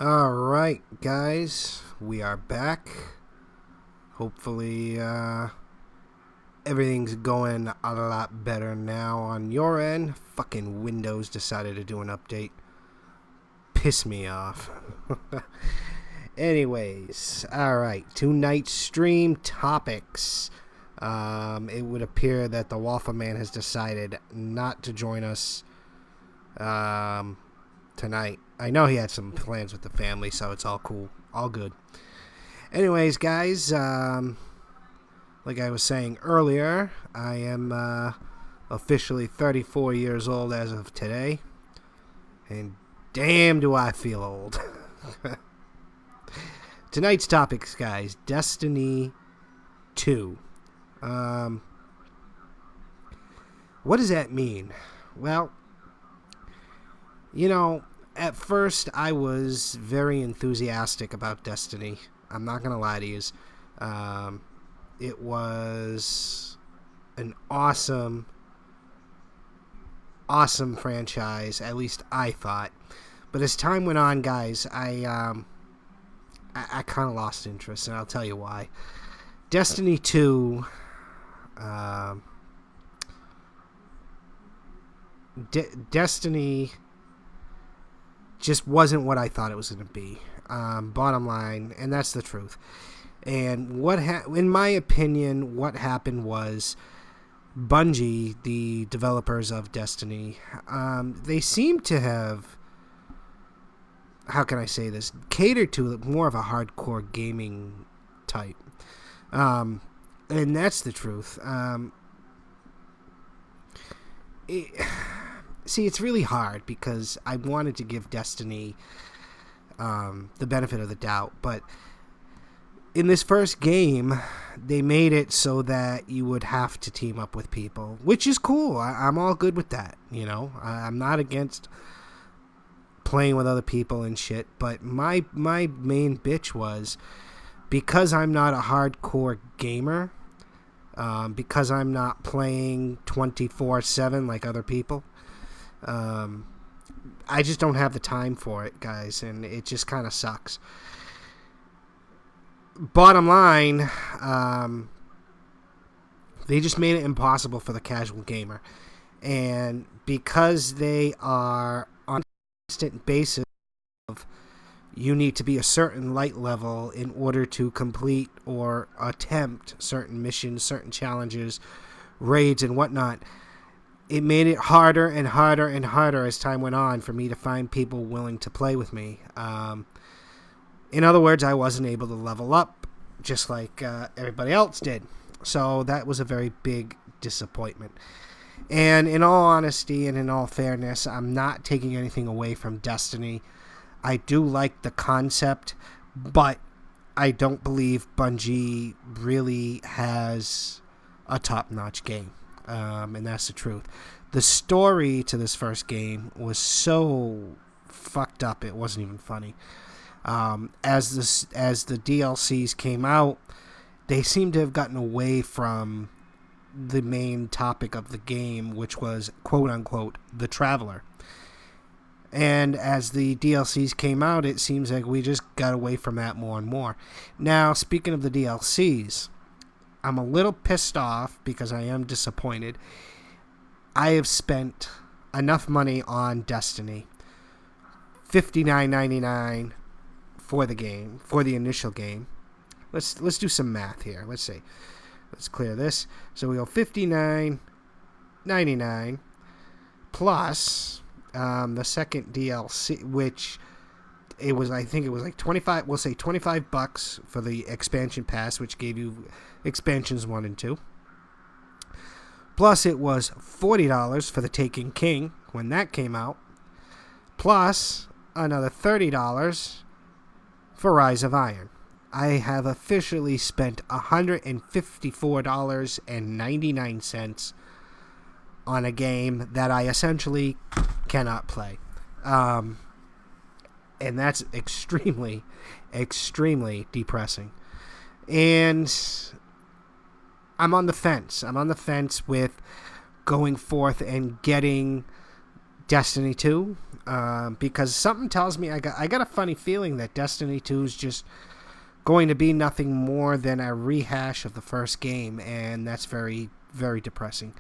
Alright, guys, we are back. Hopefully, everything's going a lot better now on your end. Fucking Windows decided to do an update. Piss me off. Anyways, alright, tonight's stream topics. It would appear that the Waffle Man has decided not to join us tonight. I know he had some plans with the family, so it's all cool, all good. Anyways, guys, like I was saying earlier, I am officially 34 years old as of today, and damn do I feel old. Tonight's topics, guys, Destiny 2. What does that mean? Well, you know, at first I was very enthusiastic about Destiny. I'm not going to lie to you. It was an awesome franchise, at least I thought. But as time went on, guys, I kind of lost interest, and I'll tell you why. Destiny 2... Destiny just wasn't what I thought it was going to be. Bottom line, and that's the truth. And in my opinion, what happened was Bungie, the developers of Destiny, they seem to have, how can I say this, catered to more of a hardcore gaming type. And that's the truth. See, it's really hard because I wanted to give Destiny the benefit of the doubt, but in this first game, they made it so that you would have to team up with people, which is cool. I'm all good with that, you know. I'm not against playing with other people and shit, but my main bitch was, because I'm not a hardcore gamer, because I'm not playing 24/7 like other people, I just don't have the time for it, guys, and it just kind of sucks. Bottom line, they just made it impossible for the casual gamer, and because they are on a constant basis of you need to be a certain light level in order to complete or attempt certain missions, certain challenges, raids, and whatnot, it made it harder and harder and harder as time went on for me to find people willing to play with me. In other words, I wasn't able to level up just like everybody else did. So that was a very big disappointment. And in all honesty and in all fairness, I'm not taking anything away from Destiny. I do like the concept, but I don't believe Bungie really has a top-notch game. And that's the truth. The story to this first game was so fucked up, it wasn't even funny. As the DLCs came out, they seem to have gotten away from the main topic of the game, which was, quote-unquote, the Traveler. And as the DLCs came out, it seems like we just got away from that more and more. Now, speaking of the DLCs, I'm a little pissed off because I am disappointed. I have spent enough money on Destiny, $59.99 for the game, for the initial game. Let's do some math here. Let's see. Let's clear this. So we go $59.99 plus the second DLC, which I think it was like 25. We'll say $25 for the expansion pass, which gave you expansions 1 and 2. Plus, it was $40 for the Taken King when that came out. Plus, another $30 for Rise of Iron. I have officially spent $154.99 on a game that I essentially cannot play. And that's extremely, extremely depressing. And I'm on the fence. I'm on the fence with going forth and getting Destiny 2. because something tells me I got a funny feeling that Destiny 2 is just going to be nothing more than a rehash of the first game, and that's very, very depressing.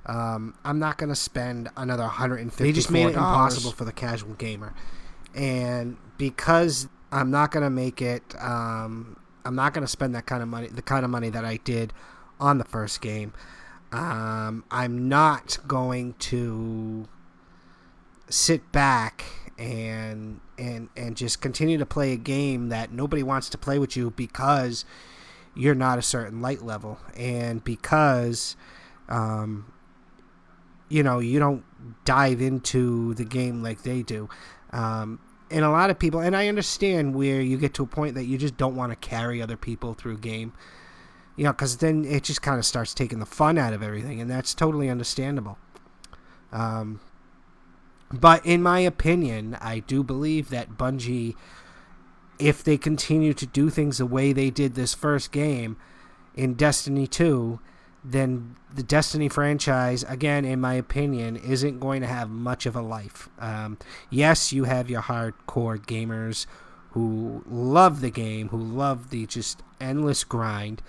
I'm not going to spend another $154. They just made it impossible for the casual gamer, and because I'm not going to make it, I'm not going to spend that kind of money, the kind of money that I did on the first game. I'm not going to sit back and just continue to play a game that nobody wants to play with you because you're not a certain light level, and because you don't dive into the game like they do. And a lot of people, and I understand where you get to a point that you just don't want to carry other people through a game, because then it just kind of starts taking the fun out of everything, and that's totally understandable. But in my opinion, I do believe that Bungie, if they continue to do things the way they did this first game in Destiny 2, then the Destiny franchise, again, in my opinion, isn't going to have much of a life. Yes, you have your hardcore gamers who love the game, who love the just endless grind.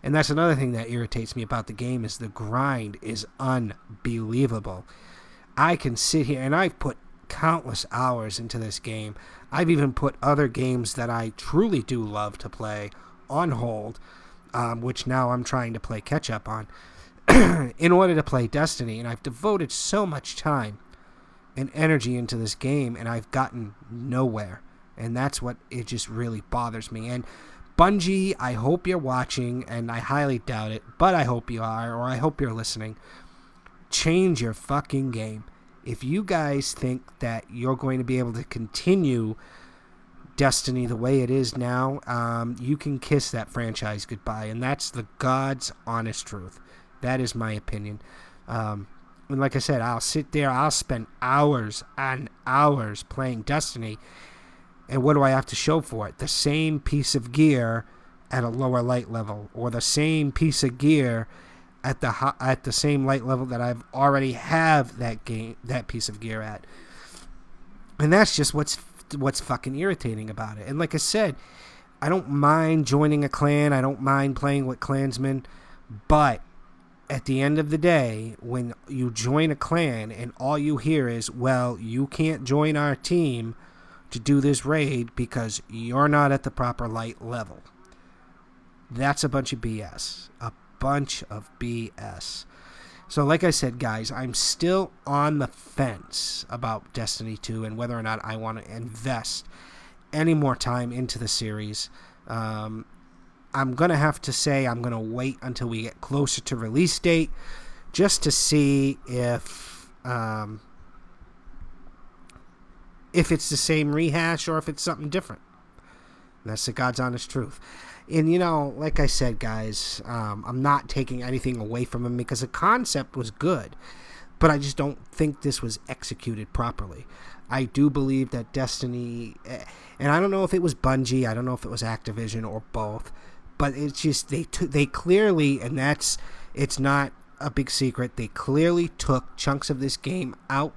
And that's another thing that irritates me about the game, is the grind is unbelievable. I can sit here, and I've put countless hours into this game. I've even put other games that I truly do love to play on hold, which now I'm trying to play catch-up on, in order to play Destiny. And I've devoted so much time and energy into this game, and I've gotten nowhere. And that's what it just really bothers me. And Bungie, I hope you're watching, and I highly doubt it, but I hope you are, or I hope you're listening. Change your fucking game. If you guys think that you're going to be able to continue Destiny the way it is now, you can kiss that franchise goodbye, and that's the God's honest truth. That is my opinion. And like I said, I'll sit there, I'll spend hours and hours playing Destiny, and what do I have to show for it? The same piece of gear at a lower light level, or the same piece of gear at the same light level that I've already have that piece of gear at. And that's just what's fucking irritating about it. And like I said, I don't mind joining a clan, I don't mind playing with clansmen, but at the end of the day, when you join a clan and all you hear is, well, you can't join our team to do this raid because you're not at the proper light level, that's a bunch of BS. A bunch of BS. So like I said, guys, I'm still on the fence about Destiny 2 and whether or not I want to invest any more time into the series. I'm going to have to say I'm going to wait until we get closer to release date just to see if it's the same rehash or if it's something different. And that's the God's honest truth. And, like I said, guys, I'm not taking anything away from him because the concept was good, but I just don't think this was executed properly. I do believe that Destiny, and I don't know if it was Bungie, I don't know if it was Activision or both, but it's just they clearly, and it's not a big secret, they clearly took chunks of this game out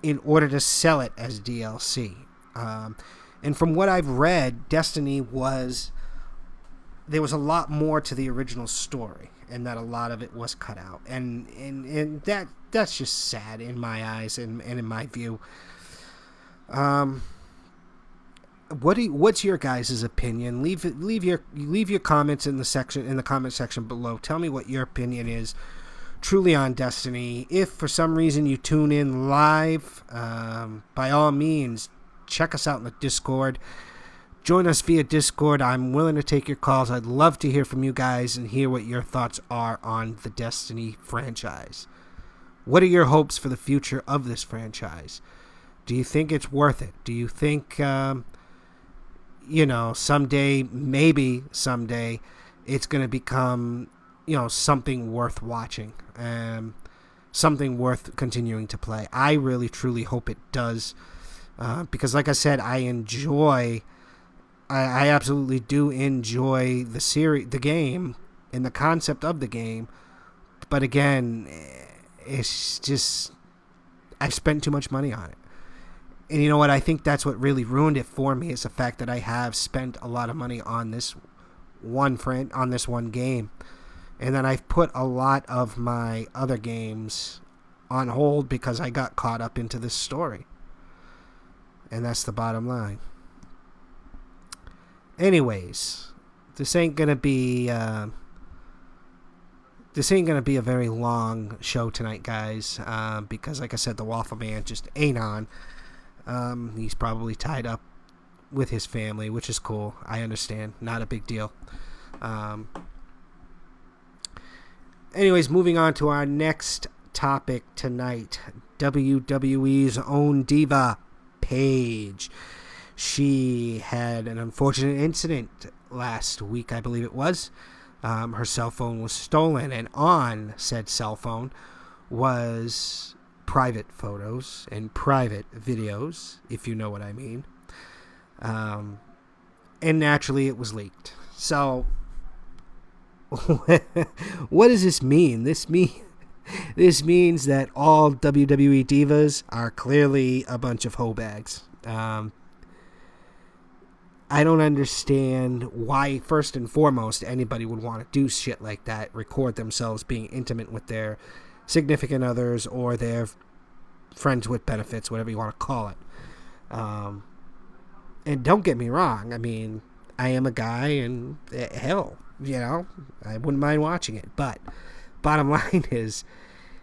in order to sell it as DLC. And from what I've read, Destiny there was a lot more to the original story, and that a lot of it was cut out, and that's just sad in my eyes and in my view. What's your guys' opinion? Leave your comments in the comment section below. Tell me what your opinion is truly on Destiny. If for some reason you tune in live, by all means, check us out in the Discord. Join us via Discord. I'm willing to take your calls. I'd love to hear from you guys and hear what your thoughts are on the Destiny franchise. What are your hopes for the future of this franchise? Do you think it's worth it? Do you think, maybe someday it's going to become, something worth watching, something worth continuing to play? I really, truly hope it does, because like I said, I absolutely do enjoy the game and the concept of the game. But again, it's just, I spent too much money on it. And you know what? I think that's what really ruined it for me, is the fact that I have spent a lot of money on this one game. And then I've put a lot of my other games on hold because I got caught up into this story. And that's the bottom line. Anyways, this ain't gonna be a very long show tonight, guys. Because, like I said, the Waffle Man just ain't on. He's probably tied up with his family, which is cool. I understand. Not a big deal. Anyways, moving on to our next topic tonight. WWE's own diva, Paige. She had an unfortunate incident last week, I believe it was. Her cell phone was stolen, and on said cell phone was private photos and private videos, if you know what I mean. And naturally, it was leaked. So, what does this mean? This means that all WWE divas are clearly a bunch of hoe bags. I don't understand why, first and foremost, anybody would want to do shit like that, record themselves being intimate with their significant others or their friends with benefits, whatever you want to call it. And don't get me wrong, I mean, I am a guy, and hell, I wouldn't mind watching it. But bottom line is,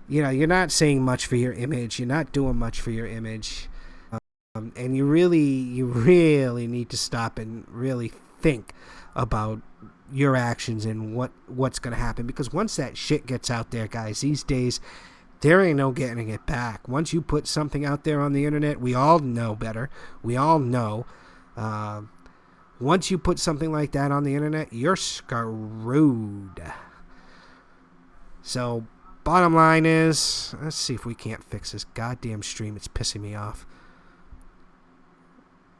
you're not saying much for your image. You're not doing much for your image. And you really need to stop and really think about your actions and what's going to happen. Because once that shit gets out there, guys, these days, there ain't no getting it back. Once you put something out there on the internet, we all know better. We all know. Once you put something like that on the internet, you're screwed. So, bottom line is, let's see if we can't fix this goddamn stream. It's pissing me off.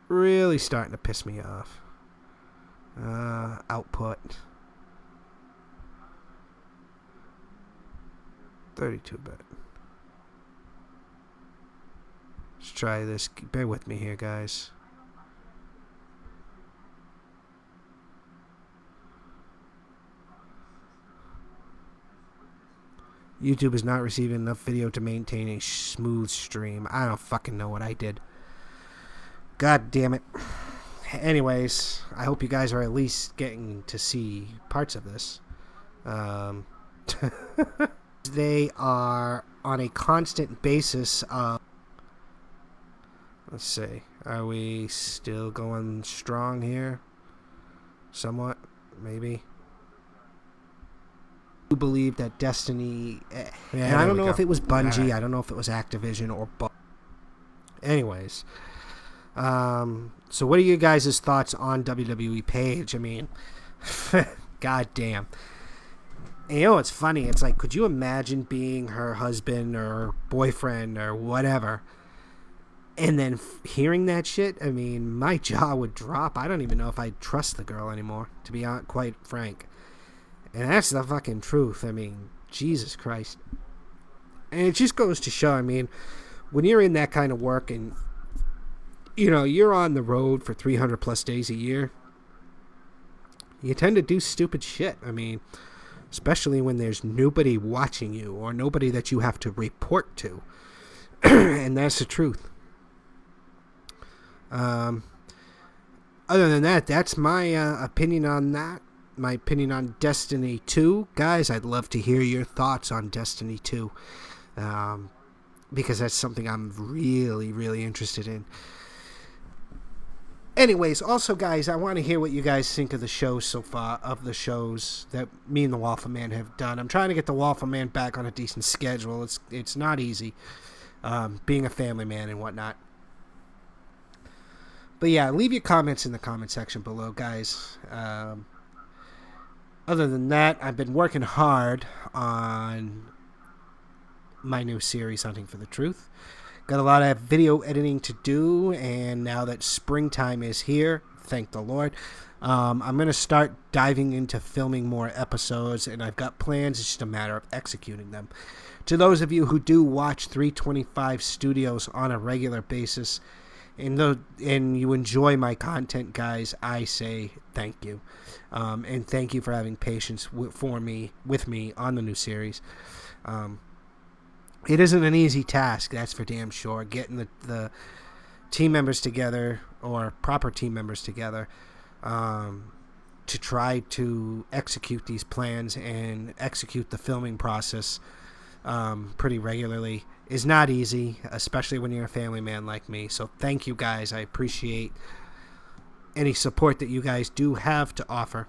Really starting to piss me off. Output 32-bit. Let's try this. Bear with me here, guys. YouTube is not receiving enough video to maintain a smooth stream. I don't fucking know what I did. God damn it. Anyways, I hope you guys are at least getting to see parts of this. They are on a constant basis of... Let's see. Are we still going strong here? Somewhat, maybe. I believe that Destiny... and I don't know if it was Bungie. I don't know if it was Activision or... Anyways... so what are you guys' thoughts on WWE Paige? I mean, god damn. And it's funny. It's like, could you imagine being her husband or boyfriend or whatever, and then hearing that shit? I mean, my jaw would drop. I don't even know if I'd trust the girl anymore, to be quite frank. And that's the fucking truth. I mean, Jesus Christ. And it just goes to show, I mean, when you're in that kind of work and you're on the road for 300 plus days a year, you tend to do stupid shit. I mean, especially when there's nobody watching you or nobody that you have to report to. And that's the truth. Other than that, that's my opinion on that. My opinion on Destiny 2. Guys, I'd love to hear your thoughts on Destiny 2. Because that's something I'm really, really interested in. Anyways, also, guys, I want to hear what you guys think of the show so far, of the shows that me and the Waffle Man have done. I'm trying to get the Waffle Man back on a decent schedule. It's not easy, being a family man and whatnot. But yeah, leave your comments in the comment section below, guys. Other than that, I've been working hard on my new series, Hunting for the Truth. Got a lot of video editing to do, and now that springtime is here, thank the Lord, I'm going to start diving into filming more episodes, and I've got plans. It's just a matter of executing them. To those of you who do watch 325 Studios on a regular basis, and you enjoy my content, guys, I say thank you, and thank you for having patience with me on the new series. It isn't an easy task, that's for damn sure. Getting the team members together, or proper team members together, to try to execute these plans and execute the filming process pretty regularly is not easy, especially when you're a family man like me. So thank you, guys. I appreciate any support that you guys do have to offer.